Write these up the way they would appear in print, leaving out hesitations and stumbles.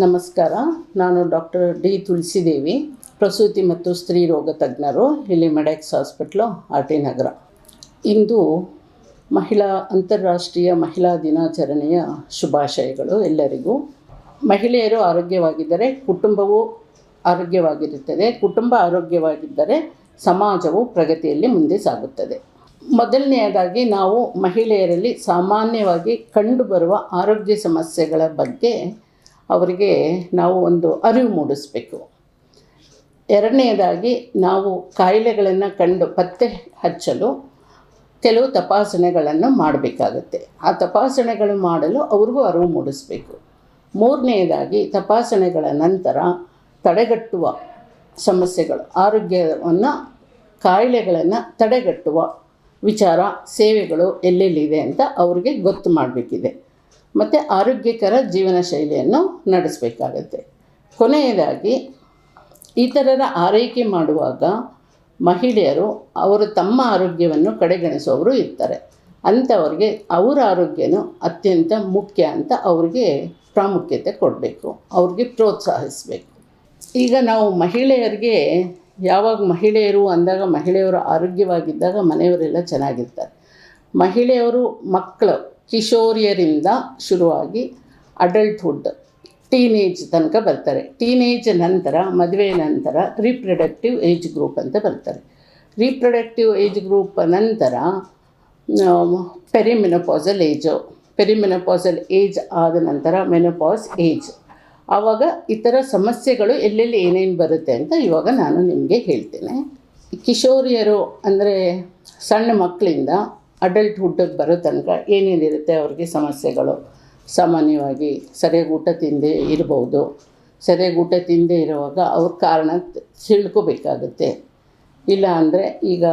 ನಮಸ್ಕಾರ. ನಾನು doctor D ತುಳಸಿದೇವಿ, ಪ್ರಸೂತಿ ಮತ್ತು ಸ್ತ್ರೀ ರೋಗ ತಜ್ಞರು, ಇಲ್ಲಿ ಮೆಡೆಕ್ಸ್ ಹಾಸ್ಪಿಟ್ಲು, ಆರ್ ಟಿ ನಗರ. ಇಂದು ಅಂತಾರಾಷ್ಟ್ರೀಯ ಮಹಿಳಾ ದಿನಾಚರಣೆಯ ಶುಭಾಶಯಗಳು ಎಲ್ಲರಿಗೂ. ಮಹಿಳೆಯರು ಆರೋಗ್ಯವಾಗಿದ್ದರೆ ಕುಟುಂಬವು ಆರೋಗ್ಯವಾಗಿರುತ್ತದೆ, ಕುಟುಂಬ ಆರೋಗ್ಯವಾಗಿದ್ದರೆ ಸಮಾಜವು ಪ್ರಗತಿಯಲ್ಲಿ ಮುಂದೆ ಸಾಗುತ್ತದೆ. ಮೊದಲನೆಯದಾಗಿ ನಾವು ಮಹಿಳೆಯರಲ್ಲಿ ಸಾಮಾನ್ಯವಾಗಿ ಕಂಡುಬರುವ ಆರೋಗ್ಯ ಸಮಸ್ಯೆಗಳ ಬಗ್ಗೆ ಅವರಿಗೆ ನಾವು ಒಂದು ಅರಿವು ಮೂಡಿಸಬೇಕು. ಎರಡನೆಯದಾಗಿ ನಾವು ಕಾಯಿಲೆಗಳನ್ನು ಪತ್ತೆ ಹಚ್ಚಲು ಕೆಲವು ತಪಾಸಣೆಗಳನ್ನು ಮಾಡಬೇಕಾಗುತ್ತೆ. ಆ ತಪಾಸಣೆಗಳು ಮಾಡಲು ಅವ್ರಿಗೂ ಅರಿವು ಮೂಡಿಸಬೇಕು. ಮೂರನೆಯದಾಗಿ ತಪಾಸಣೆಗಳ ನಂತರ ತಡೆಗಟ್ಟುವ ಸಮಸ್ಯೆಗಳು, ಆರೋಗ್ಯವನ್ನು ಕಾಯಿಲೆಗಳನ್ನು ತಡೆಗಟ್ಟುವ ವಿಚಾರ ಸೇವೆಗಳು ಎಲ್ಲೆಲ್ಲಿದೆ ಅಂತ ಅವ್ರಿಗೆ ಗೊತ್ತು ಮಾಡಬೇಕಿದೆ. ಮತ್ತು ಆರೋಗ್ಯಕರ ಜೀವನ ಶೈಲಿಯನ್ನು ನಡೆಸಬೇಕಾಗತ್ತೆ. ಕೊನೆಯದಾಗಿ ಇತರರ ಆರೈಕೆ ಮಾಡುವಾಗ ಮಹಿಳೆಯರು ಅವರು ತಮ್ಮ ಆರೋಗ್ಯವನ್ನು ಕಡೆಗಣಿಸುವವರು ಇರ್ತಾರೆ. ಅಂಥವ್ರಿಗೆ ಅವರ ಆರೋಗ್ಯನೂ ಅತ್ಯಂತ ಮುಖ್ಯ ಅಂತ ಅವ್ರಿಗೆ ಪ್ರಾಮುಖ್ಯತೆ ಕೊಡಬೇಕು, ಅವ್ರಿಗೆ ಪ್ರೋತ್ಸಾಹಿಸಬೇಕು. ಈಗ ನಾವು ಮಹಿಳೆಯರಿಗೆ ಯಾವಾಗ ಮಹಿಳೆಯರು ಅಂದಾಗ ಮಹಿಳೆಯರು ಆರೋಗ್ಯವಾಗಿದ್ದಾಗ ಮನೆಯವರೆಲ್ಲ ಚೆನ್ನಾಗಿರ್ತಾರೆ. ಮಹಿಳೆಯರು ಮಕ್ಕಳು ಕಿಶೋರಿಯರಿಂದ ಶುರುವಾಗಿ ಅಡಲ್ಟ್ಹುಡ್, ಟೀನೇಜ್ ತನಕ ಬರ್ತಾರೆ. ಟೀನೇಜ್ ನಂತರ, ಮದುವೆ ನಂತರ ರೀಪ್ರೊಡಕ್ಟಿವ್ ಏಜ್ ಗ್ರೂಪ್ ಅಂತ ಬರ್ತಾರೆ. ರೀಪ್ರೊಡಕ್ಟಿವ್ ಏಜ್ ಗ್ರೂಪ್ ನಂತರ ಪೆರಿಮೆನೋಪಾಸಲ್ ಏಜ್ ಆದ ನಂತರ ಮೆನೋಪಾಸ್ ಏಜ್. ಆವಾಗ ಇತರ ಸಮಸ್ಯೆಗಳು ಎಲ್ಲೆಲ್ಲಿ ಏನೇನು ಬರುತ್ತೆ ಅಂತ ಇವಾಗ ನಾನು ನಿಮಗೆ ಹೇಳ್ತೇನೆ. ಕಿಶೋರಿಯರು ಅಂದರೆ ಸಣ್ಣ ಮಕ್ಕಳಿಂದ ಅಡಲ್ಟ್ಹುಡ್ಡಿಗೆ ಬರೋ ತನಕ ಏನೇನಿರುತ್ತೆ ಅವ್ರಿಗೆ ಸಮಸ್ಯೆಗಳು. ಸಾಮಾನ್ಯವಾಗಿ ಸರಿಯಾಗಿ ಊಟ ತಿಂದೇ ಇರ್ಬೋದು. ಸರಿಯಾಗಿ ಊಟ ತಿಂದೇ ಇರುವಾಗ ಅವ್ರ ಕಾರಣ ತಿಳ್ಕೊಬೇಕಾಗುತ್ತೆ. ಇಲ್ಲ ಅಂದರೆ ಈಗ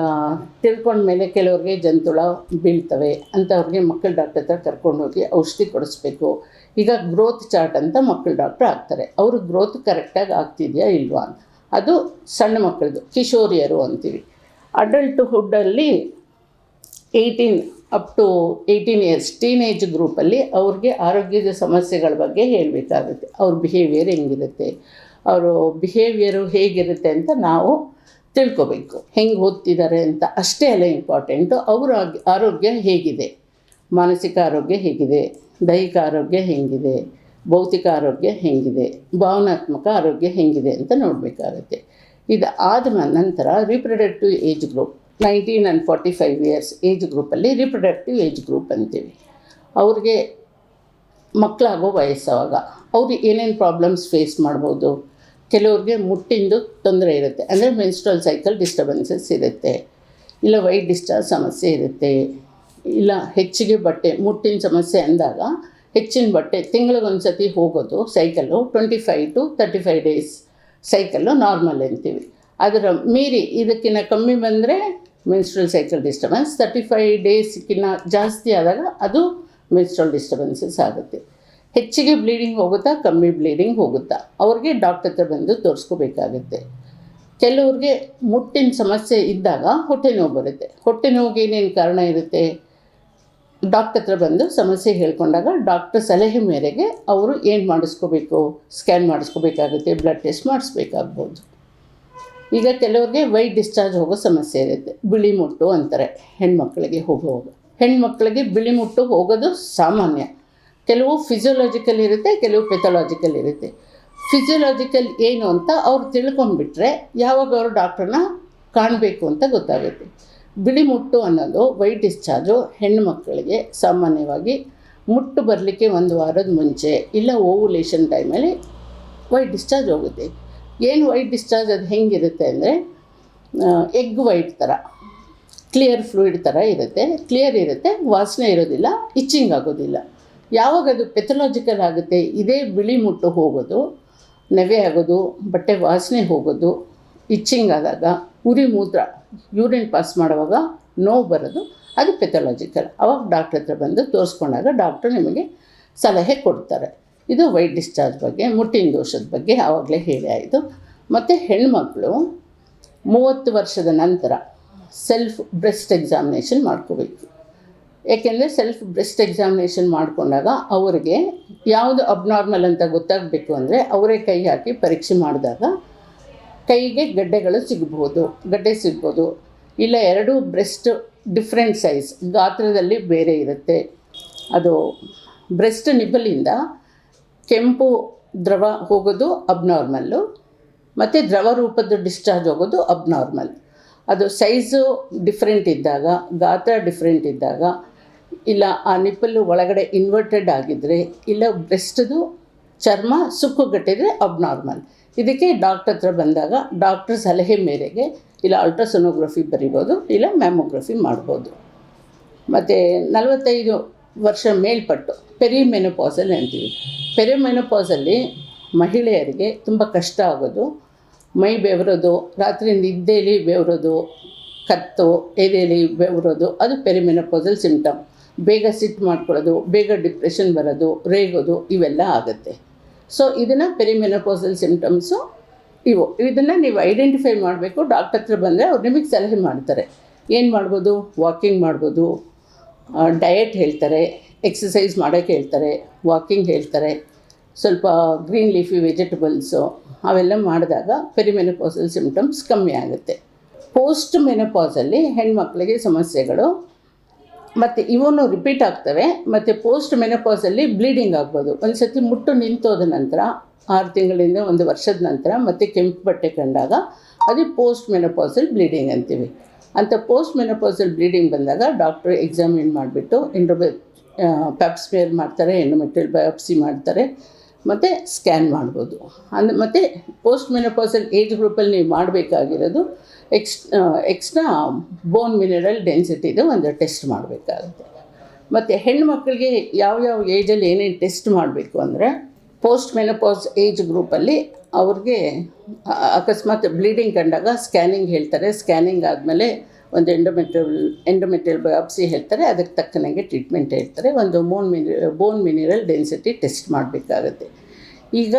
ತಿಳ್ಕೊಂಡ್ಮೇಲೆ ಕೆಲವ್ರಿಗೆ ಜಂತುಳ ಬೀಳ್ತವೆ ಅಂಥವ್ರಿಗೆ ಮಕ್ಕಳ ಡಾಕ್ಟರ್ ಹತ್ರ ಕರ್ಕೊಂಡೋಗಿ ಔಷಧಿ ಕೊಡಿಸ್ಬೇಕು. ಈಗ ಗ್ರೋತ್ ಚಾರ್ಟ್ ಅಂತ ಮಕ್ಕಳ ಡಾಕ್ಟ್ರ್ ಆಗ್ತಾರೆ. ಅವರು ಗ್ರೋತ್ ಕರೆಕ್ಟಾಗಿ ಆಗ್ತಿದೆಯಾ ಇಲ್ವಾ ಅಂತ. ಅದು ಸಣ್ಣ ಮಕ್ಕಳದು, ಕಿಶೋರಿಯರು ಅಂತೀವಿ. ಅಡಲ್ಟ್ಹುಡ್ಡಲ್ಲಿ 18 ಅಪ್ ಟು 18 ಇಯರ್ಸ್ ಟೀನೇಜ್ ಗ್ರೂಪಲ್ಲಿ ಅವ್ರಿಗೆ ಆರೋಗ್ಯದ ಸಮಸ್ಯೆಗಳ ಬಗ್ಗೆ ಹೇಳಬೇಕಾಗುತ್ತೆ. ಅವ್ರ ಬಿಹೇವಿಯರ್ ಹೆಂಗಿರುತ್ತೆ, ಅವರು ಬಿಹೇವಿಯರು ಹೇಗಿರುತ್ತೆ ಅಂತ ನಾವು ತಿಳ್ಕೊಬೇಕು. ಹೆಂಗೆ ಓದ್ತಿದ್ದಾರೆ ಅಂತ ಅಷ್ಟೇ ಅಲ್ಲ ಇಂಪಾರ್ಟೆಂಟು, ಅವರ ಆರೋಗ್ಯ ಹೇಗಿದೆ, ಮಾನಸಿಕ ಆರೋಗ್ಯ ಹೇಗಿದೆ, ದೈಹಿಕ ಆರೋಗ್ಯ ಹೆಂಗಿದೆ, ಭೌತಿಕ ಆರೋಗ್ಯ ಹೆಂಗಿದೆ, ಭಾವನಾತ್ಮಕ ಆರೋಗ್ಯ ಹೆಂಗಿದೆ ಅಂತ ನೋಡಬೇಕಾಗುತ್ತೆ. ಇದು ಆದ ನಂತರ reproductive age group 19 and 45 years age ಗ್ರೂಪಲ್ಲಿ ರೀಪ್ರೊಡಕ್ಟಿವ್ ಏಜ್ ಗ್ರೂಪ್ ಅಂತೀವಿ. ಅವ್ರಿಗೆ ಮಕ್ಕಳಾಗೋ ವಯಸ್ಸಾವಾಗ ಅವ್ರಿಗೆ ಏನೇನು ಪ್ರಾಬ್ಲಮ್ಸ್ ಫೇಸ್ ಮಾಡ್ಬೋದು. ಕೆಲವ್ರಿಗೆ ಮುಟ್ಟಿಂದು ತೊಂದರೆ ಇರುತ್ತೆ, ಅಂದರೆ ಮೆನ್ಸ್ಟ್ರಲ್ ಸೈಕಲ್ ಡಿಸ್ಟರ್ಬೆನ್ಸಸ್ ಇರುತ್ತೆ, ಇಲ್ಲ ವೈಟ್ ಡಿಸ್ಚಾರ್ಜ್ ಸಮಸ್ಯೆ ಇರುತ್ತೆ, ಇಲ್ಲ ಹೆಚ್ಚಿಗೆ ಬಟ್ಟೆ ಮುಟ್ಟಿನ ಸಮಸ್ಯೆ ಅಂದಾಗ ಹೆಚ್ಚಿನ ಬಟ್ಟೆ ತಿಂಗಳಿಗೊಂದು ಸತಿ ಹೋಗೋದು cycle 25 to 35 days cycle normal ಅಂತೀವಿ. ಅದರ ಮೀರಿ ಇದಕ್ಕಿಂತ ಕಮ್ಮಿ ಬಂದರೆ ಮೆನ್ಸ್ಟ್ರಲ್ ಸೈಕಲ್ ಡಿಸ್ಟರ್ಬೆನ್ಸ್, 35 ಡೇಸ್ಗಿನ್ನ ಜಾಸ್ತಿ ಆದಾಗ ಅದು ಮೆನ್ಸ್ಟ್ರಲ್ ಡಿಸ್ಟರ್ಬೆನ್ಸಸ್ ಆಗುತ್ತೆ. ಹೆಚ್ಚಿಗೆ ಬ್ಲೀಡಿಂಗ್ ಹೋಗುತ್ತಾ, ಕಮ್ಮಿ ಬ್ಲೀಡಿಂಗ್ ಹೋಗುತ್ತಾ, ಅವ್ರಿಗೆ ಡಾಕ್ಟರ್ ಹತ್ರ ಬಂದು ತೋರಿಸ್ಕೋಬೇಕಾಗುತ್ತೆ. ಕೆಲವ್ರಿಗೆ ಮುಟ್ಟಿನ ಸಮಸ್ಯೆ ಇದ್ದಾಗ ಹೊಟ್ಟೆ ನೋವು ಬರುತ್ತೆ. ಹೊಟ್ಟೆ ನೋವಿಗೆ ಏನೇನು ಕಾರಣ ಇರುತ್ತೆ, ಡಾಕ್ಟರ್ ಹತ್ರ ಬಂದು ಸಮಸ್ಯೆ ಹೇಳ್ಕೊಂಡಾಗ ಡಾಕ್ಟರ್ ಸಲಹೆ ಮೇರೆಗೆ ಅವರು ಏನು ಮಾಡಿಸ್ಕೋಬೇಕು, ಸ್ಕ್ಯಾನ್ ಮಾಡಿಸ್ಕೋಬೇಕಾಗುತ್ತೆ, ಬ್ಲಡ್ ಟೆಸ್ಟ್ ಮಾಡಿಸ್ಬೇಕಾಗ್ಬೋದು. ಈಗ ಕೆಲವ್ರಿಗೆ ವೈಟ್ ಡಿಸ್ಚಾರ್ಜ್ ಹೋಗೋ ಸಮಸ್ಯೆ ಇರುತ್ತೆ, ಬಿಳಿ ಮುಟ್ಟು ಅಂತಾರೆ ಹೆಣ್ಮಕ್ಳಿಗೆ ಹೋಗುವಾಗ. ಹೆಣ್ಮಕ್ಳಿಗೆ ಬಿಳಿ ಮುಟ್ಟು ಹೋಗೋದು ಸಾಮಾನ್ಯ. ಕೆಲವು ಫಿಸಿಯೋಲಾಜಿಕಲ್ ಇರುತ್ತೆ, ಕೆಲವು ಪೆಥಾಲಜಿಕಲ್ ಇರುತ್ತೆ. ಫಿಸಿಯೋಲಾಜಿಕಲ್ ಏನು ಅಂತ ಅವ್ರು ತಿಳ್ಕೊಂಡ್ಬಿಟ್ರೆ ಯಾವಾಗ ಅವರು ಡಾಕ್ಟ್ರನ್ನ ಕಾಣಬೇಕು ಅಂತ ಗೊತ್ತಾಗುತ್ತೆ. ಬಿಳಿ ಮುಟ್ಟು ಅನ್ನೋದು ವೈಟ್ ಡಿಸ್ಚಾರ್ಜು ಹೆಣ್ಣುಮಕ್ಕಳಿಗೆ ಸಾಮಾನ್ಯವಾಗಿ ಮುಟ್ಟು ಬರಲಿಕ್ಕೆ 1 ವಾರದ ಮುಂಚೆ ಇಲ್ಲ ಓವುಲೇಷನ್ ಟೈಮಲ್ಲಿ ವೈಟ್ ಡಿಸ್ಚಾರ್ಜ್ ಹೋಗುತ್ತೆ. ಏನು ವೈಟ್ ಡಿಸ್ಚಾರ್ಜ್ ಅದು ಹೆಂಗಿರುತ್ತೆ ಅಂದರೆ ಎಗ್ ವೈಟ್ ಥರ, ಕ್ಲಿಯರ್ ಫ್ಲೂಯಿಡ್ ಥರ ಇರುತ್ತೆ, ಕ್ಲಿಯರ್ ಇರುತ್ತೆ, ವಾಸನೆ ಇರೋದಿಲ್ಲ, ಇಚ್ಚಿಂಗ್ ಆಗೋದಿಲ್ಲ. ಯಾವಾಗ ಅದು ಪೆಥಾಲಜಿಕಲ್ ಆಗುತ್ತೆ, ಇದೇ ಬಿಳಿ ಮುಟ್ಟು ಹೋಗೋದು, ನೆವೆ ಆಗೋದು, ಬಟ್ಟೆ ವಾಸನೆ ಹೋಗೋದು, ಇಚ್ಚಿಂಗ್ ಆದಾಗ, ಉರಿ ಮೂತ್ರ ಯೂರಿನ್ ಪಾಸ್ ಮಾಡುವಾಗ ನೋವು ಬರೋದು, ಅದು ಪೆಥಾಲಜಿಕಲ್. ಅವಾಗ ಡಾಕ್ಟ್ರ್ ಹತ್ರ ಬಂದು ತೋರಿಸ್ಕೊಂಡಾಗ ಡಾಕ್ಟ್ರು ನಿಮಗೆ ಸಲಹೆ ಕೊಡ್ತಾರೆ. ಇದು ವೈಟ್ ಡಿಸ್ಚಾರ್ಜ್ ಬಗ್ಗೆ, ಮುಟ್ಟಿನ ದೋಷದ ಬಗ್ಗೆ ಆವಾಗಲೇ ಹೇಳಿ ಆಯಿತು. ಮತ್ತು ಹೆಣ್ಮಕ್ಳು 30 ವರ್ಷದ ನಂತರ ಸೆಲ್ಫ್ ಬ್ರೆಸ್ಟ್ ಎಕ್ಸಾಮಿನೇಷನ್ ಮಾಡ್ಕೋಬೇಕು. ಏಕೆಂದರೆ ಸೆಲ್ಫ್ ಬ್ರೆಸ್ಟ್ ಎಕ್ಸಾಮಿನೇಷನ್ ಮಾಡಿಕೊಂಡಾಗ ಅವರಿಗೆ ಯಾವುದು ಅಬ್ನಾರ್ಮಲ್ ಅಂತ ಗೊತ್ತಾಗಬೇಕು ಅಂದರೆ ಅವರೇ ಕೈ ಹಾಕಿ ಪರೀಕ್ಷೆ ಮಾಡಿದಾಗ ಕೈಗೆ ಗಡ್ಡೆ ಸಿಗ್ಬೋದು, ಇಲ್ಲ ಎರಡೂ ಬ್ರೆಸ್ಟ್ ಡಿಫ್ರೆಂಟ್ ಸೈಜ್ ಗಾತ್ರದಲ್ಲಿ ಬೇರೆ ಇರುತ್ತೆ. ಅದು ಬ್ರೆಸ್ಟ್ ನಿಬ್ಬಲಿಂದ ಕೆಂಪು ದ್ರವ ಹೋಗೋದು ಅಬ್ನಾರ್ಮಲ್ಲು, ಮತ್ತು ದ್ರವ ರೂಪದ ಡಿಸ್ಚಾರ್ಜ್ ಹೋಗೋದು ಅಬ್ನಾರ್ಮಲ್. ಅದು ಸೈಜು ಡಿಫ್ರೆಂಟ್ ಇದ್ದಾಗ, ಗಾತ್ರ ಡಿಫ್ರೆಂಟ್ ಇದ್ದಾಗ, ಇಲ್ಲ ಆ ನಿಪ್ಪಲು ಒಳಗಡೆ ಇನ್ವರ್ಟೆಡ್ ಆಗಿದ್ದರೆ, ಇಲ್ಲ ಬ್ರೆಸ್ಟ್ದು ಚರ್ಮ ಸುಕ್ಕುಗಟ್ಟಿದರೆ ಅಬ್ನಾರ್ಮಲ್. ಇದಕ್ಕೆ ಡಾಕ್ಟರ್ ಹತ್ರ ಬಂದಾಗ ಡಾಕ್ಟರ್ ಸಲಹೆ ಮೇರೆಗೆ ಇಲ್ಲ ಅಲ್ಟ್ರಾಸೋನೋಗ್ರಫಿ ಬರಿಬೋದು, ಇಲ್ಲ ಮ್ಯಾಮೋಗ್ರಫಿ ಮಾಡ್ಬೋದು. ಮತ್ತು 45 ವರ್ಷ ಮೇಲ್ಪಟ್ಟು ಪೆರಿಮೆನೋಪಾಸಲ್ ಅಂತೀವಿ. ಪೆರಿಮೆನೋಪಾಸಲ್ಲಿ ಮಹಿಳೆಯರಿಗೆ ತುಂಬ ಕಷ್ಟ ಆಗೋದು, ಮೈ ಬೆವರೋದು, ರಾತ್ರಿ ನಿದ್ದೆಯಲ್ಲಿ ಬೆವರೋದು, ಕತ್ತು ಎದೆಯಲ್ಲಿ ಬೆವರೋದು, ಅದು ಪೆರಿಮೆನೋಪಾಸಲ್ ಸಿಂಪ್ಟಮ್. ಬೇಗ ಸಿಟ್ಟು ಮಾಡ್ಕೊಳ್ಳೋದು, ಬೇಗ ಡಿಪ್ರೆಷನ್ ಬರೋದು, ರೇಗೋದು, ಇವೆಲ್ಲ ಆಗುತ್ತೆ. ಸೊ ಇದನ್ನು ಪೆರಿಮೆನೋಪಾಸಲ್ ಸಿಂಪ್ಟಮ್ಸು ಇದನ್ನು ನೀವು ಐಡೆಂಟಿಫೈ ಮಾಡಬೇಕು. ಡಾಕ್ಟರ್ ಹತ್ರ ಬಂದರೆ ಅವ್ರು ನಿಮಗೆ ಸಲಹೆ ಮಾಡ್ತಾರೆ. ಏನು ಮಾಡ್ಬೋದು? ವಾಕಿಂಗ್ ಮಾಡ್ಬೋದು, ಡಯಟ್ ಹೇಳ್ತಾರೆ, ಎಕ್ಸಸೈಸ್ ಮಾಡೋಕ್ಕೆ ಹೇಳ್ತಾರೆ, ವಾಕಿಂಗ್ ಹೇಳ್ತಾರೆ, ಸ್ವಲ್ಪ ಗ್ರೀನ್ ಲೀಫಿ ವೆಜಿಟಬಲ್ಸು ಅವೆಲ್ಲ ಮಾಡಿದಾಗ ಪೆರಿಮೆನೋಪಾಸಲ್ ಸಿಂಪ್ಟಮ್ಸ್ ಕಮ್ಮಿ ಆಗುತ್ತೆ. ಪೋಸ್ಟ್ ಮೆನೋಪಾಸಲ್ಲಿ ಹೆಣ್ಮಕ್ಳಿಗೆ ಸಮಸ್ಯೆಗಳು ಮತ್ತು ಇವನು ರಿಪೀಟ್ ಆಗ್ತವೆ. ಮತ್ತು ಪೋಸ್ಟ್ ಮೆನೋಪಾಸಲ್ಲಿ ಬ್ಲೀಡಿಂಗ್ ಆಗ್ಬೋದು. ಒಂದು ಸತಿ ಮುಟ್ಟು ನಿಂತೋದ ನಂತರ 6 ತಿಂಗಳಿಂದ 1 ವರ್ಷದ ನಂತರ ಮತ್ತೆ ಕೆಂಪು ಬಟ್ಟೆ ಕಂಡಾಗ ಅದು ಪೋಸ್ಟ್ ಮೆನೋಪಾಸಲ್ ಬ್ಲೀಡಿಂಗ್ ಅಂತೀವಿ. ಅಂಥ ಪೋಸ್ಟ್ ಮೆನೋಪಾಸಲ್ ಬ್ಲೀಡಿಂಗ್ ಬಂದಾಗ ಡಾಕ್ಟ್ರು ಎಕ್ಸಾಮಿನ್ ಮಾಡಿಬಿಟ್ಟು ಪ್ಯಾಪ್ ಸ್ಮಿಯರ್ ಮಾಡ್ತಾರೆ, ಎಂಡೋಮೆಟ್ರಿಯಲ್ ಬಯಾಪ್ಸಿ ಮಾಡ್ತಾರೆ, ಮತ್ತು ಸ್ಕ್ಯಾನ್ ಮಾಡ್ಬೋದು. ಮತ್ತು ಪೋಸ್ಟ್ ಮೆನೋಪಾಸಲ್ ಏಜ್ ಗ್ರೂಪಲ್ಲಿ ನೀವು ಮಾಡಬೇಕಾಗಿರೋದು ಎಕ್ಸ್ಟ್ರಾ ಬೋನ್ ಮಿನರಲ್ ಡೆನ್ಸಿಟಿದು ಒಂದು ಟೆಸ್ಟ್ ಮಾಡಬೇಕಾಗುತ್ತೆ. ಮತ್ತು ಹೆಣ್ಣುಮಕ್ಕಳಿಗೆ ಯಾವ್ಯಾವ ಏಜಲ್ಲಿ ಏನೇನು ಟೆಸ್ಟ್ ಮಾಡಬೇಕು ಅಂದರೆ, ಪೋಸ್ಟ್ ಮೆನೋಪಾಸ್ ಏಜ್ ಗ್ರೂಪಲ್ಲಿ ಅವ್ರಿಗೆ ಅಕಸ್ಮಾತ್ ಬ್ಲೀಡಿಂಗ್ ಕಂಡಾಗ ಸ್ಕ್ಯಾನಿಂಗ್ ಹೇಳ್ತಾರೆ. ಸ್ಕ್ಯಾನಿಂಗ್ ಆದಮೇಲೆ ಒಂದು ಎಂಡೋಮೆಟ್ರಿಯಲ್ ಬಯಾಪ್ಸಿ ಹೇಳ್ತಾರೆ, ಅದಕ್ಕೆ ತಕ್ಕನಾಗೆ ಟ್ರೀಟ್ಮೆಂಟ್ ಹೇಳ್ತಾರೆ. ಒಂದು ಬೋನ್ ಮಿನರಲ್ ಡೆನ್ಸಿಟಿ ಟೆಸ್ಟ್ ಮಾಡಬೇಕಾಗತ್ತೆ. ಈಗ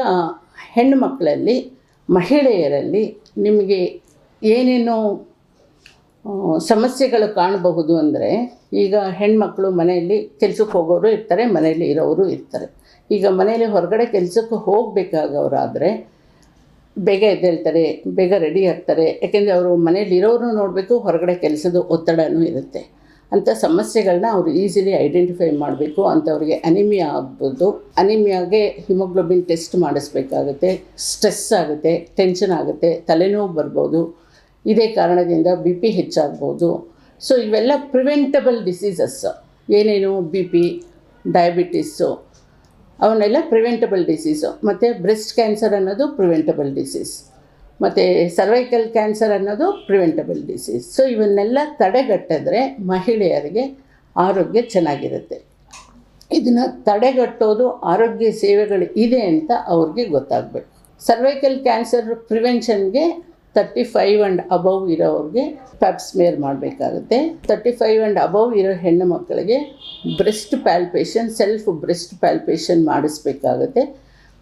ಹೆಣ್ಣು ಮಕ್ಕಳಲ್ಲಿ, ಮಹಿಳೆಯರಲ್ಲಿ ನಿಮಗೆ ಏನೇನು ಸಮಸ್ಯೆಗಳು ಕಾಣಬಹುದು ಅಂದರೆ, ಈಗ ಹೆಣ್ಮಕ್ಳು ಮನೆಯಲ್ಲಿ ಕೆಲಸಕ್ಕೆ ಹೋಗೋರು ಇರ್ತಾರೆ, ಮನೆಯಲ್ಲಿ ಇರೋರು ಇರ್ತಾರೆ. ಈಗ ಮನೆಯಲ್ಲಿ ಹೊರಗಡೆ ಕೆಲಸಕ್ಕೆ ಹೋಗಬೇಕಾಗವರಾದರೆ ಬೇಗ ಎದ್ದೇಳ್ತಾರೆ, ಬೇಗ ರೆಡಿ ಆಗ್ತಾರೆ. ಯಾಕೆಂದರೆ ಅವರು ಮನೇಲಿರೋರು ನೋಡಬೇಕು, ಹೊರಗಡೆ ಕೆಲಸದ ಒತ್ತಡವೂ ಇರುತ್ತೆ. ಅಂಥ ಸಮಸ್ಯೆಗಳನ್ನ ಅವರು ಈಸಿಲಿ ಐಡೆಂಟಿಫೈ ಮಾಡಬೇಕು. ಅಂಥವ್ರಿಗೆ ಅನಿಮಿಯಾ ಆಗ್ಬೋದು. ಅನಿಮಿಯಾಗೆ ಹಿಮೋಗ್ಲೋಬಿನ್ ಟೆಸ್ಟ್ ಮಾಡಿಸ್ಬೇಕಾಗುತ್ತೆ. ಸ್ಟ್ರೆಸ್ ಆಗುತ್ತೆ, ಟೆನ್ಷನ್ ಆಗುತ್ತೆ, ತಲೆನೋವು ಬರ್ಬೋದು. ಇದೇ ಕಾರಣದಿಂದ BP ಹೆಚ್ಚಾಗ್ಬೋದು. ಸೊ ಇವೆಲ್ಲ ಪ್ರಿವೆಂಟಬಲ್ ಡಿಸೀಸಸ್. ಏನೇನು BP, ಡಯಾಬಿಟಿಸು, ಅವನ್ನೆಲ್ಲ ಪ್ರಿವೆಂಟಬಲ್ ಡಿಸೀಸು. ಮತ್ತು ಬ್ರೆಸ್ಟ್ ಕ್ಯಾನ್ಸರ್ ಅನ್ನೋದು ಪ್ರಿವೆಂಟಬಲ್ ಡಿಸೀಸ್, ಮತ್ತು ಸರ್ವೈಕಲ್ ಕ್ಯಾನ್ಸರ್ ಅನ್ನೋದು ಪ್ರಿವೆಂಟಬಲ್ ಡಿಸೀಸ್. ಸೊ ಇವನ್ನೆಲ್ಲ ತಡೆಗಟ್ಟಿದ್ರೆ ಮಹಿಳೆಯರಿಗೆ ಆರೋಗ್ಯ ಚೆನ್ನಾಗಿರುತ್ತೆ. ಇದನ್ನು ತಡೆಗಟ್ಟೋದು ಆರೋಗ್ಯ ಸೇವೆಗಳು ಇದೆ ಅಂತ ಅವ್ರಿಗೆ ಗೊತ್ತಾಗಬೇಕು. ಸರ್ವೈಕಲ್ ಕ್ಯಾನ್ಸರ್ ಪ್ರಿವೆನ್ಷನ್ಗೆ 35 ಆ್ಯಂಡ್ ಅಬವ್ ಇರೋವ್ರಿಗೆ ಪ್ಯಾಪ್ ಸ್ಮಿಯರ್ ಮಾಡಬೇಕಾಗುತ್ತೆ. 35 ಆ್ಯಂಡ್ ಅಬವ್ ಇರೋ ಹೆಣ್ಣು ಮಕ್ಕಳಿಗೆ breast palpation, self breast palpation ಮಾಡಿಸ್ಬೇಕಾಗುತ್ತೆ.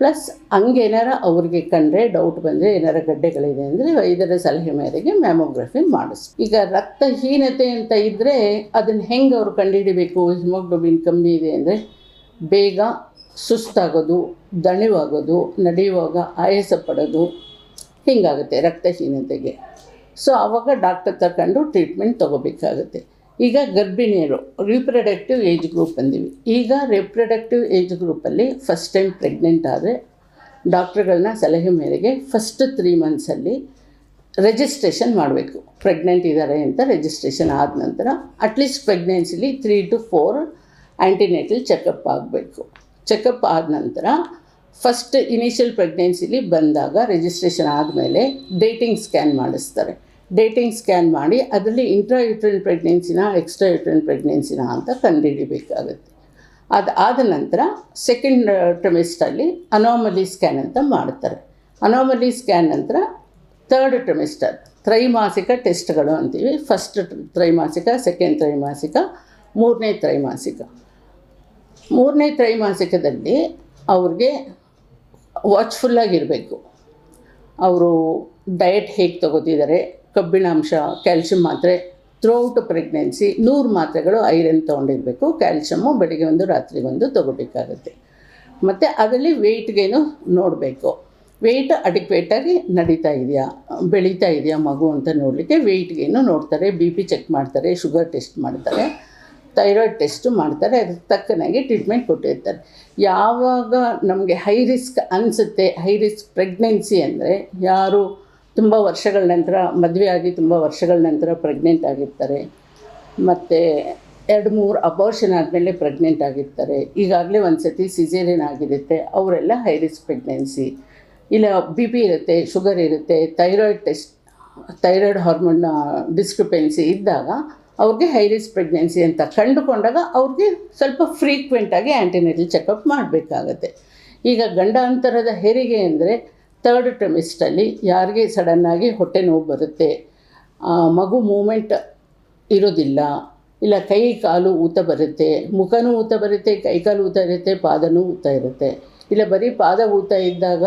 ಪ್ಲಸ್ ಹಂಗೇನಾರ ಅವ್ರಿಗೆ ಕಂಡ್ರೆ, ಡೌಟ್ ಬಂದರೆ ಏನಾರ ಗಡ್ಡೆಗಳಿದೆ ಅಂದರೆ ವೈದ್ಯರ ಸಲಹೆ ಮೇರೆಗೆ ಮ್ಯಾಮೋಗ್ರಫಿ ಈಗ ರಕ್ತಹೀನತೆ ಅಂತ ಇದ್ದರೆ ಅದನ್ನು ಹೆಂಗೆ ಅವ್ರು ಕಂಡುಹಿಡಿಬೇಕು? ಹಿಮೋಗ್ಲೋಬಿನ್ ಕಮ್ಮಿ ಇದೆ ಅಂದರೆ ಬೇಗ ಸುಸ್ತಾಗೋದು, ದಣಿವಾಗೋದು, ನಡೆಯುವಾಗ ಆಯಾಸ ಪಡೋದು, ಹೀಗಾಗುತ್ತೆ ರಕ್ತಹೀನತೆಗೆ. ಸೊ ಆವಾಗ ಡಾಕ್ಟರ್ ತಗೊಂಡು ಟ್ರೀಟ್ಮೆಂಟ್ ತೊಗೋಬೇಕಾಗುತ್ತೆ. ಈಗ ಗರ್ಭಿಣಿಯರು, ರಿಪ್ರೊಡಕ್ಟಿವ್ ಏಜ್ ಗ್ರೂಪ್ ಅಂದಿವಿ. ಈಗ ರಿಪ್ರೊಡಕ್ಟಿವ್ ಏಜ್ ಗ್ರೂಪಲ್ಲಿ ಫಸ್ಟ್ ಟೈಮ್ ಪ್ರೆಗ್ನೆಂಟ್ ಆದರೆ ಡಾಕ್ಟ್ರುಗಳನ್ನ ಸಲಹೆ ಮೇರೆಗೆ ಫಸ್ಟ್ 3 ಮಂತ್ಸಲ್ಲಿ ರಿಜಿಸ್ಟ್ರೇಷನ್ ಮಾಡಬೇಕು. ಪ್ರೆಗ್ನೆಂಟ್ ಇದ್ದಾರೆ ಅಂತ ರಿಜಿಸ್ಟ್ರೇಷನ್ ಆದ ನಂತರ ಅಟ್ಲೀಸ್ಟ್ ಪ್ರೆಗ್ನೆನ್ಸಿಲಿ 3 to 4 ಆ್ಯಂಟಿನೇಟಲ್ ಚೆಕಪ್ ಆಗಬೇಕು. ಚೆಕಪ್ ಆದ ನಂತರ ಫಸ್ಟ್ ಇನಿಷಿಯಲ್ ಪ್ರೆಗ್ನೆನ್ಸಿಲಿ ಬಂದಾಗ ರಿಜಿಸ್ಟ್ರೇಷನ್ ಆದಮೇಲೆ ಡೇಟಿಂಗ್ ಸ್ಕ್ಯಾನ್ ಮಾಡಿಸ್ತಾರೆ. ಡೇಟಿಂಗ್ ಸ್ಕ್ಯಾನ್ ಮಾಡಿ ಅದರಲ್ಲಿ ಇಂಟ್ರಾಯೂಟ್ರೈನ್ ಪ್ರೆಗ್ನೆನ್ಸಿನ, ಎಕ್ಸ್ಟ್ರಾಯೂಟ್ರೈನ್ ಪ್ರೆಗ್ನೆನ್ಸಿನ ಅಂತ ಕಂಡುಹಿಡಿಬೇಕಾಗುತ್ತೆ. ಅದಾದ ನಂತರ ಸೆಕೆಂಡ್ ಟ್ರೈಮೆಸ್ಟರಲ್ಲಿ ಅನಾಮಲಿ ಸ್ಕ್ಯಾನ್ ಅಂತ ಮಾಡ್ತಾರೆ. ಅನಾಮಲಿ ಸ್ಕ್ಯಾನ್ ನಂತರ 3rd ಟ್ರೈಮೆಸ್ಟರ್, ತ್ರೈಮಾಸಿಕ ಟೆಸ್ಟ್ಗಳು ಅಂತೀವಿ. ಫಸ್ಟ್ ತ್ರೈಮಾಸಿಕ, ಸೆಕೆಂಡ್ ತ್ರೈಮಾಸಿಕ, 3ನೇ ತ್ರೈಮಾಸಿಕ. 3ನೇ ತ್ರೈಮಾಸಿಕದಲ್ಲಿ ಅವ್ರಿಗೆ ವಾಚ್ಫುಲ್ಲಾಗಿರಬೇಕು. ಅವರು ಡಯಟ್ ಹೇಗೆ ತೊಗೋತಿದ್ದಾರೆ, ಕಬ್ಬಿಣಾಂಶ, ಕ್ಯಾಲ್ಶಿಯಂ ಮಾತ್ರೆ ಥ್ರೂಔಟ್ ಪ್ರೆಗ್ನೆನ್ಸಿ 100 ಮಾತ್ರೆಗಳು ಐರನ್ ತೊಗೊಂಡಿರಬೇಕು, ಕ್ಯಾಲ್ಶಿಯಮ್ಮು ಬೆಳಿಗ್ಗೆ ಒಂದು ರಾತ್ರಿಗೆ ಒಂದು ತೊಗೋಬೇಕಾಗುತ್ತೆ. ಮತ್ತು ಅದರಲ್ಲಿ ವೆಯ್ಟ್ ಗೇನು ನೋಡಬೇಕು, ವೆಯ್ಟ್ ಅಡಿಕ್ವೇಟಾಗಿ ಬೆಳೀತಾ ಇದೆಯಾ ಮಗು ಅಂತ ನೋಡಲಿಕ್ಕೆ ವೆಯ್ಟ್ ಗೇನು ನೋಡ್ತಾರೆ, BP ಚೆಕ್ ಮಾಡ್ತಾರೆ, ಶುಗರ್ ಟೆಸ್ಟ್ ಮಾಡ್ತಾರೆ, ಥೈರಾಯ್ಡ್ ಟೆಸ್ಟು ಮಾಡ್ತಾರೆ. ಅದಕ್ಕೆ ತಕ್ಕನಾಗಿ ಟ್ರೀಟ್ಮೆಂಟ್ ಕೊಟ್ಟಿರ್ತಾರೆ. ಯಾವಾಗ ನಮಗೆ ಹೈ ರಿಸ್ಕ್ ಅನಿಸುತ್ತೆ, ಹೈ ರಿಸ್ಕ್ ಪ್ರೆಗ್ನೆನ್ಸಿ ಅಂದರೆ ಯಾರು ತುಂಬ ವರ್ಷಗಳ ನಂತರ ಮದುವೆ ಆಗಿ ತುಂಬ ವರ್ಷಗಳ ನಂತರ ಪ್ರೆಗ್ನೆಂಟ್ ಆಗಿರ್ತಾರೆ, ಮತ್ತು 2-3 ಅಬಾರ್ಷನ್ ಆದಮೇಲೆ ಪ್ರೆಗ್ನೆಂಟ್ ಆಗಿರ್ತಾರೆ, ಈಗಾಗಲೇ ಒಂದು ಸತಿ ಸಿಸೇರಿಯನ್ ಆಗಿರುತ್ತೆ, ಅವರೆಲ್ಲ ಹೈ ರಿಸ್ಕ್ ಪ್ರೆಗ್ನೆನ್ಸಿ. ಇಲ್ಲ BP ಇರುತ್ತೆ, ಶುಗರ್ ಇರುತ್ತೆ, ಥೈರಾಯ್ಡ್ ಹಾರ್ಮೋನ್ ಡಿಸ್ಕ್ರಿಪೆನ್ಸಿ ಇದ್ದಾಗ ಅವ್ರಿಗೆ ಹೈ ರಿಸ್ಕ್ ಪ್ರೆಗ್ನೆನ್ಸಿ ಅಂತ ಕಂಡುಕೊಂಡಾಗ ಅವ್ರಿಗೆ ಸ್ವಲ್ಪ ಫ್ರೀಕ್ವೆಂಟಾಗಿ ಆ್ಯಂಟಿನೆಟಲ್ ಚೆಕಪ್ ಮಾಡಬೇಕಾಗತ್ತೆ. ಈಗ ಗಂಡಾಂತರದ ಹೆರಿಗೆ ಅಂದರೆ 3rd ಟ್ರೈಮಿಸ್ಟ್ರಲ್ಲಿ ಯಾರಿಗೆ ಸಡನ್ನಾಗಿ ಹೊಟ್ಟೆ ನೋವು ಬರುತ್ತೆ, ಮಗು ಮೂಮೆಂಟ್ ಇರೋದಿಲ್ಲ, ಇಲ್ಲ ಕೈ ಕಾಲು ಊತ ಬರುತ್ತೆ, ಮುಖನೂ ಊತ ಬರುತ್ತೆ, ಕೈ ಕಾಲು ಊತ ಇರುತ್ತೆ, ಪಾದನೂ ಊತ ಇರುತ್ತೆ, ಇಲ್ಲ ಬರೀ ಪಾದ ಊತ ಇದ್ದಾಗ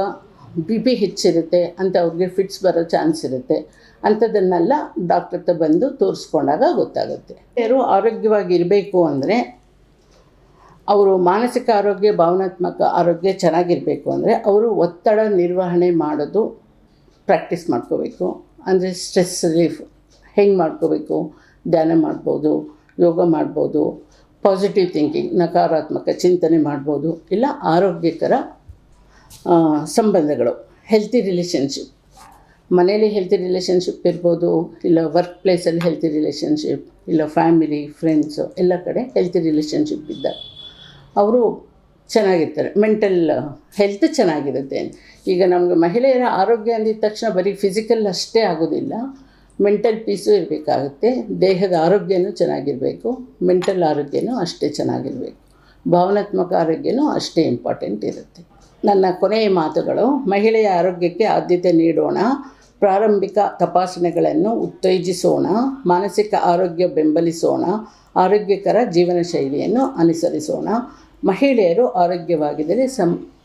BP ಹೆಚ್ಚಿರುತ್ತೆ ಅಂತ ಅವ್ರಿಗೆ ಫಿಟ್ಸ್ ಬರೋ ಚಾನ್ಸ್ ಇರುತ್ತೆ. ಅಂಥದ್ದನ್ನೆಲ್ಲ ಡಾಕ್ಟರ್ ಹತ್ರ ಬಂದು ತೋರಿಸ್ಕೊಂಡಾಗ ಗೊತ್ತಾಗುತ್ತೆ. ಯಾರು ಆರೋಗ್ಯವಾಗಿರಬೇಕು ಅಂದರೆ ಅವರು ಮಾನಸಿಕ ಆರೋಗ್ಯ, ಭಾವನಾತ್ಮಕ ಆರೋಗ್ಯ ಚೆನ್ನಾಗಿರಬೇಕು ಅಂದರೆ ಅವರು ಒತ್ತಡ ನಿರ್ವಹಣೆ ಮಾಡೋದು ಪ್ರಾಕ್ಟೀಸ್ ಮಾಡ್ಕೋಬೇಕು. ಅಂದರೆ ಸ್ಟ್ರೆಸ್ ರಿಲೀಫ್ ಹೆಂಗೆ ಮಾಡ್ಕೋಬೇಕು, ಧ್ಯಾನ ಮಾಡ್ಬೋದು, ಯೋಗ ಮಾಡ್ಬೋದು, ಪಾಸಿಟಿವ್ ಥಿಂಕಿಂಗ್ ನಕಾರಾತ್ಮಕ ಚಿಂತನೆ ಮಾಡ್ಬೋದು, ಇಲ್ಲ ಆರೋಗ್ಯಕರ ಸಂಬಂಧಗಳು, ಹೆಲ್ತಿ ರಿಲೇಷನ್ಶಿಪ್, ಮನೇಲಿ ಹೆಲ್ತಿ ರಿಲೇಷನ್ಶಿಪ್ ಇರ್ಬೋದು, ಇಲ್ಲ ವರ್ಕ್ ಪ್ಲೇಸಲ್ಲಿ ಹೆಲ್ತಿ ರಿಲೇಷನ್ಶಿಪ್, ಇಲ್ಲ ಫ್ಯಾಮಿಲಿ ಫ್ರೆಂಡ್ಸು ಎಲ್ಲ ಕಡೆ ಹೆಲ್ತಿ ರಿಲೇಷನ್ಶಿಪ್ ಇದ್ದಾಗ ಅವರು ಚೆನ್ನಾಗಿರ್ತಾರೆ, ಮೆಂಟಲ್ ಹೆಲ್ತ್ ಚೆನ್ನಾಗಿರುತ್ತೆ. ಈಗ ನಮಗೆ ಮಹಿಳೆಯರ ಆರೋಗ್ಯ ಅಂದಿದ ತಕ್ಷಣ ಬರೀ ಫಿಸಿಕಲ್ ಅಷ್ಟೇ ಆಗೋದಿಲ್ಲ, ಮೆಂಟಲ್ ಪೀಸು ಇರಬೇಕಾಗುತ್ತೆ, ದೇಹದ ಆರೋಗ್ಯನೂ ಚೆನ್ನಾಗಿರಬೇಕು, ಮೆಂಟಲ್ ಆರೋಗ್ಯನೂ ಅಷ್ಟೇ ಚೆನ್ನಾಗಿರಬೇಕು, ಭಾವನಾತ್ಮಕ ಆರೋಗ್ಯನೂ ಅಷ್ಟೇ ಇಂಪಾರ್ಟೆಂಟ್ ಇರುತ್ತೆ. ನನ್ನ ಕೊನೆಯ ಮಾತುಗಳು: ಮಹಿಳೆಯ ಆರೋಗ್ಯಕ್ಕೆ ಆದ್ಯತೆ ನೀಡೋಣ, ಪ್ರಾರಂಭಿಕ ತಪಾಸಣೆಗಳನ್ನು ಉತ್ತೇಜಿಸೋಣ, ಮಾನಸಿಕ ಆರೋಗ್ಯ ಬೆಂಬಲಿಸೋಣ, ಆರೋಗ್ಯಕರ ಜೀವನ ಶೈಲಿಯನ್ನು ಅನುಸರಿಸೋಣ. ಮಹಿಳೆಯರು ಆರೋಗ್ಯವಾಗಿದ್ದರೆ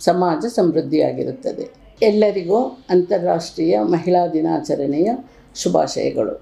ಸಮಾಜ ಸಮೃದ್ಧಿಯಾಗಿರುತ್ತದೆ. ಎಲ್ಲರಿಗೂ ಅಂತಾರಾಷ್ಟ್ರೀಯ ಮಹಿಳಾ ದಿನಾಚರಣೆಯ ಶುಭಾಶಯಗಳು.